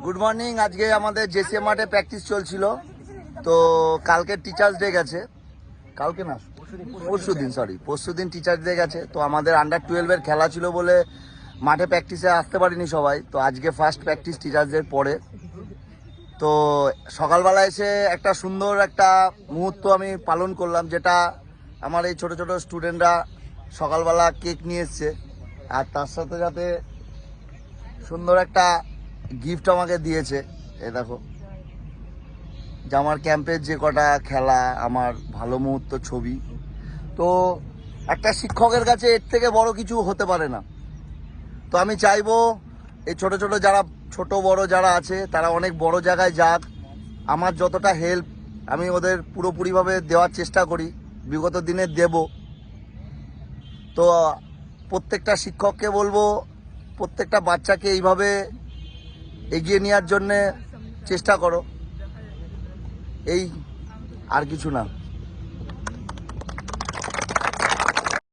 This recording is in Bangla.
Good morning. আজকে আমাদের জেসিএম মাঠে প্র্যাকটিস চলছিল। তো কালকে টিচার্স ডে গেছে, কালকে না পরশুদিন টিচার্স ডে গেছে। তো আমাদের আন্ডার 12-এর খেলা ছিল বলে মাঠে প্র্যাকটিসে আসতে পারিনি সবাই। তো আজকে ফার্স্ট প্র্যাকটিস টিচার্স ডের পরে। তো সকালবেলা এসে একটা সুন্দর একটা মুহূর্ত আমি পালন করলাম, যেটা আমার এই ছোট ছোট স্টুডেন্টরা সকালবেলা কেক নিয়ে এসছে, আর তার সাথে সাথে সুন্দর একটা গিফট আমাকে দিয়েছে। এ দেখো, যে আমার ক্যাম্পের যে কটা খেলা, আমার ভালো মুহূর্ত ছবি। তো একটা শিক্ষকের কাছে এর থেকে বড় কিছু হতে পারে না। তো আমি চাইবো এই ছোট ছোট যারা ছোট বড় যারা আছে তারা অনেক বড় জায়গায় যাক। আমার যতটা হেল্প আমি ওদের পুরোপুরিভাবে দেওয়ার চেষ্টা করি, বিগত দিনে দেব। তো প্রত্যেকটা শিক্ষককে বলবো, প্রত্যেকটা বাচ্চাকে এইভাবে এগিয়ে নেওয়ার জন্যে চেষ্টা করো। এই আর কিছু না।